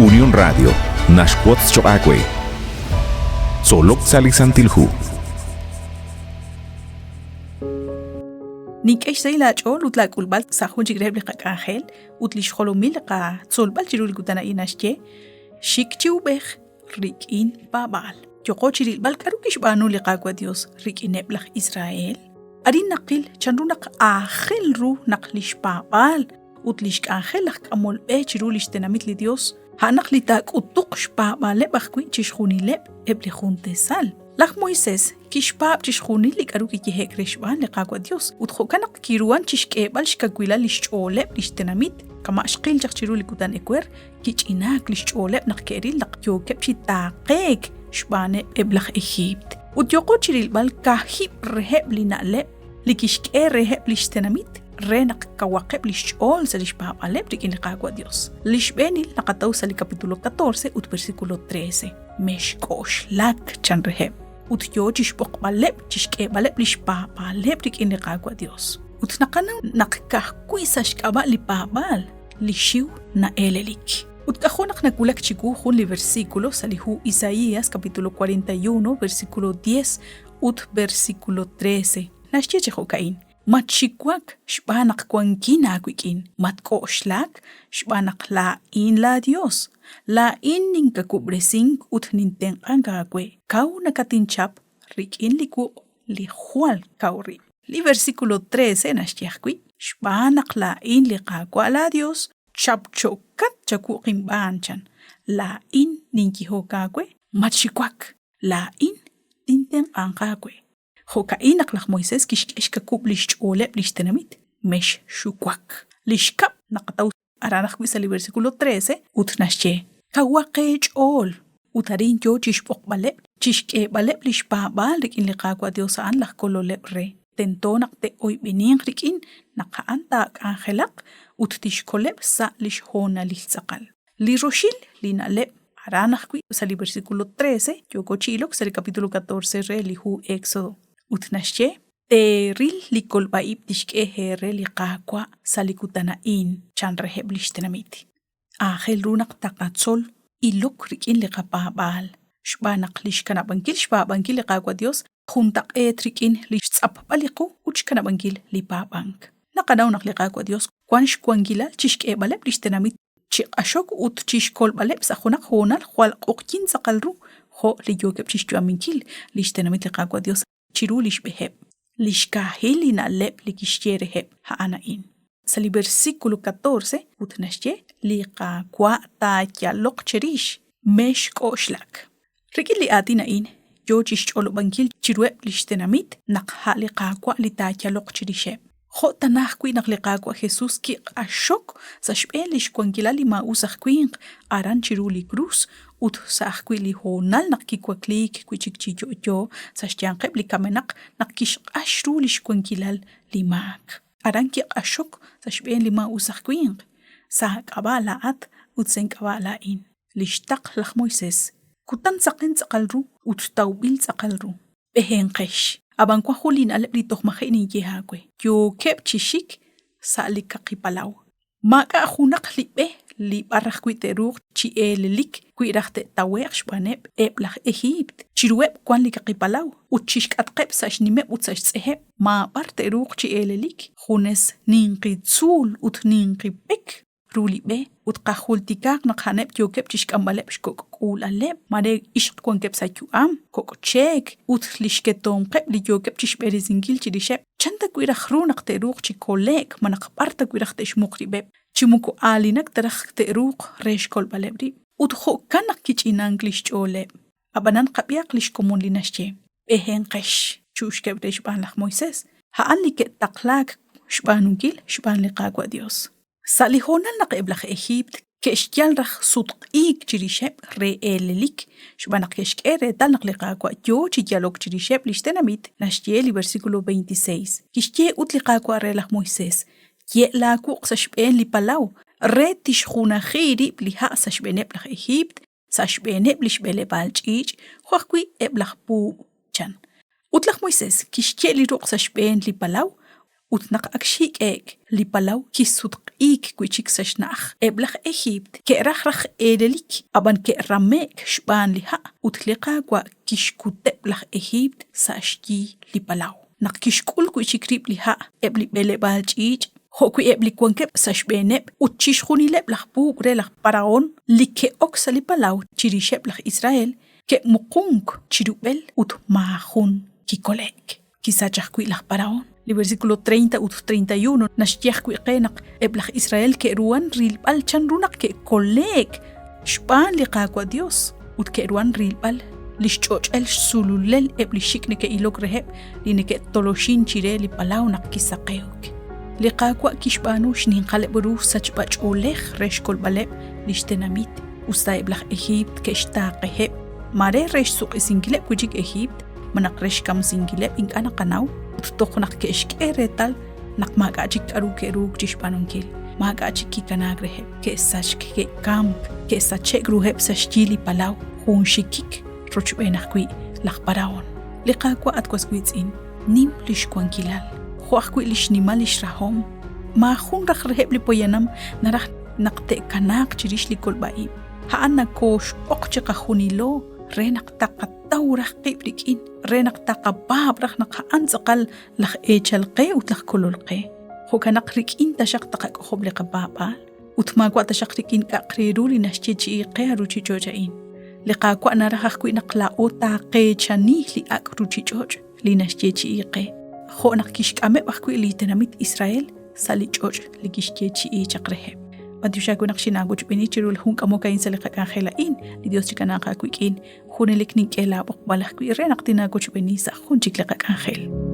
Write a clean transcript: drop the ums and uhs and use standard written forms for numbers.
Unión Radio, Nashquots Choacue. Solok Salisantilhu. Nik'esh saylaach'o lutlak'ulb'al sajun chigreb liqak'anjel utlixjolomil qa tzolb'al chirul gutana inashche xikchiwb'ej rik'in pab'al yoqo chirilb'al k'aru kixb'anu liqak'wa Dios rik'ineb' laj Israel arin naqil chanru naq ajel ru naq lixpab'al utlixk'anjel laj k'amolb'ej chirul lixtenamit li Dios ha'naq litak'utuq xpab'aleb' ajwi' chixjunileb' eb' li juntesal laj Moisés kixpab chixjunil li k'aru kikijek rexb'an liqak'wa Dios utjokanaq kiruan chixk'eb'al xkakwilal lixch'oleb' lixtenamit kamaxqil chaqchiru li kutan ekwer kich'inak lixch'oleb' naq ke'ril naq yokeb' chitaqek xb'aneb' eb' laj Egipt utyoqo chirilb'al kajib' rejeb' li na'leb' li kixk'e rejeb' lixtenamit re naq kawaqeb' lixch'ol sa lixpab'aleb' rik'in liqak'wa Dios lixb'enil naqataw sa li capítulo 14 ut versículo 13 mexk'oxlak chan rejeb' utyo chixb'oqb'aleb' chixk'eb'aleb' lixpab'aleb' rik'in liqak'wa Dios utnaqanaw naqkajkwi sa xk'ab'a' li pab'al lixiw na'elelik utk'ajonaq nakulak chiku jun li versículo sa li hu Isaías capítulo 41 versículo 10 ut versículo 13 naxchechejokain matxikwak xb'anaq kuankina akwik'in matk'oxlak xb'anaq la'in la Dios la'in ninkakub'resink ut nintenq'an kakwe kaw nakatinchap rik'in likub' li jwal kawri li versículo 13 naxchejkwi xb'anaq la'in liqakwa la Dios chapchokat chaku qinb'an chan la'in ninkijo kakwe matxikwak la'in tintenq'an kakwe Jokainaq laj Moisés kixk'ex kakub' lixch'oleb' lixtenamit mex xukwak lixkab' naqataw aranaq wi sa li versículo 13 ut naxche kawaqe ch'ol utarin yo chixb'oqb'aleb' chixk'eb'aleb' lixpab'al rik'in liqak'wa Dios sa'an laj kololeb' re tentonaq te oyb'inin rik'in naqa'an tak'anjelaq ut tixkoleb' sa lixjona lixtz'aqal li roxil li na'leb' aranaq wi sa li versículo 13 yoko chilok sa li capítulo 14 re li hu Éxodo ut naxche teril li kolb'a'ib' tixk'ej re liqak'wa sa li kutana'in chan rejeb' lixtenamit ajel runaq taqatzol ilok rik'in liqapab'al xb'anaq lixkanab'ankil xpab'ankil liqak'wa Dios juntaq'et rik'in lixtz'apb'al liqu ut xkanab'ankil lipab'ank naqanaw naq liqak'wa Dios kwan xkwankilal chixk'eb'aleb' lixtenamit chiq'axok ut chixkolb'aleb' sa junaq jonal jwal q'uqyin tz'aqal ru jo li yokeb' chixch'u'aminkil lixtenamit liqak'wa Dios chiru lixb'ejeb' lixkajil li na'leb' li kixche rejeb' ja'ana'in sa li versículo 14 ut naxche liqak'wa tatyaloq cherix mex k'oxlak rik'in li atina'in yo chixch'olob'ankil chirueb' lixtenamit naq ja' liqak'wa li tatyaloq chirixeb' jo tanaj kwi naq liqak'wa Jesús kiq'axok sa xb'en lixkwankilal li ma'us ajkwinq aran chiru li cruz ut sa ajkwi li jonal naq kikwaklik kwichik chiyo'yo sa xtyanqeb' li kamenaq naq kixq'ax ru lixkwankilal li maak aran kiq'axok sa xb'en li ma'us ajkwinq sa k'ab'a' la'at ut sen k'ab'a' la'in lixtaq laj Moisés kutan tz'aqen tz'aqal ru ut tawb'il tz'aqal ru b'ejenqex abankwa jun li na'leb' li tojmaje' ninkej akwe yokeb' chixik sa li kaqipalaw mak'a junaq li b'ej li b'arraj kwi te'ruuq chi elelik kwi raj te'tawe'q xb'aneb' eb' laj Egipt chiruweb' kwan li kaqipalaw ut chixk'atqeb' sa xnimeb' ut sa xtz'ejeb' mab'ar te'ruuq chi elelik junes ninqitzul ut ninqib'ek ru li b'ej ut qajultikaq naq janeb' yokeb' chixk'amb'aleb' xkok'k'ulaleb' mare ixq kwankeb' sa yu'am kok'chek ut lixketomqeb' li yokeb' chixb'eresinkil chirixeb' chanta kwi raj ru naq te'ruuq chi kole'k manaq b'arta kwi raj te'xmuq rib'eb' chimuku alinak taraj te'ruuq re xkolb'aleb' rib' ut jo'kan naq kich'inank lixch'oleb' ab'anan qab'yaq lixkomun li naxche b'ejenqex chu'xkeb' re xb'an laj Moisés ja'an li ke'taqlak xb'anunkil xb'an liqak'wa Dios sa li jonal naq eb' laj Egipt ke'xyal raj sutq'iik chirixeb' re elelik xb'anaq kexk'e re tal naq liqak'wa yo chiyalok chirixeb' lixtenamit naxche li versículo 26 kixche ut liqak'wa re laj Moisés ye'lakuq sa xb'en li palaw re tixjunajij rib' li ja' sa xb'eneb' laj Egipt sa xb'eneb' lixb'eleb'al ch'iich' jwajkwi eb' laj puub' chan ut laj Moisés kixche li ruq sa xb'en li palaw ut naq ak xik'ek li palaw kisutq'iik ik kuichik sashnach eblach Egypt ke rach edelik aban ke ramek shban liha utliqa kwa kishkuteblach Egypt sashki lipalau nak kishkul kuichik rib liha ebli bele balchich Hoku ebli kwankep sashbenep utchishkhuni leblach bugre lach paraon like oksali palau chirishep lach Israel ke mukunk chirubel ut mahun kikolek kisachakui lach paraon li versículo 30 ut 31 nashtiakui qenak eblach Israel ke ruan rilbal chan runak ke kolek shpan liqaqwa Dios ut ke ruan rilbal lishchoch el sululel ebli shikne ke ilok reheb lineke toloshin chire li palau nak kisaqeuk لقاكوا كيشبانو شنين قلب برو سجباج أوليخ ريش كل بلب لشتناميت وستايب لخ إهيبت كاشتاقهب ماري ريش سوق سنجلب كوجيك إهيبت منق ريش كام سنجلب إنك أنا قناو وتطوقناق كاشك إيريتال نق ماقاجيك أروك إروك جيشبانون كيل ماقاجيك كي كناغرهب كيساج كي كامب كيساج شكروهب ساشجيلي بلاو خون شكيك روشبيناق كوي لخ براون لقاكوا أتكوز كويتين نيم لشكوان كيلال Huakui lishnimal ishrahom ma khun rakh reheb li poyanam narah naqte kanak chirish li kolbai ha anna kosh oqchi qahunilo renak taqataw rakh qibrikin renak taqabab rakh naq anzaqal lakh echal qe utlakh kululqe ho kanak rikin tashaq taqak khob li qababal utma kwa tashaq rikin qaqriru li nashchi qe ruchi jojain liqa kwa narah ku naqla o taqe chani li ak ruchi joj li nashchi qe خونق كيشك أمي بحكي اللي تناميت إسرائيل سالي جوج لكيشكي إيه جقرهب بدو شاكو نقشي ناقوش بني تشيرو لهونك أمو كاين سالي كان خيلائين لديوس جيكا ناقا كويكين خوني لك نيك إلا بقبالح كوي رينق تناقوش بني ساخون جيك لقا كان خيل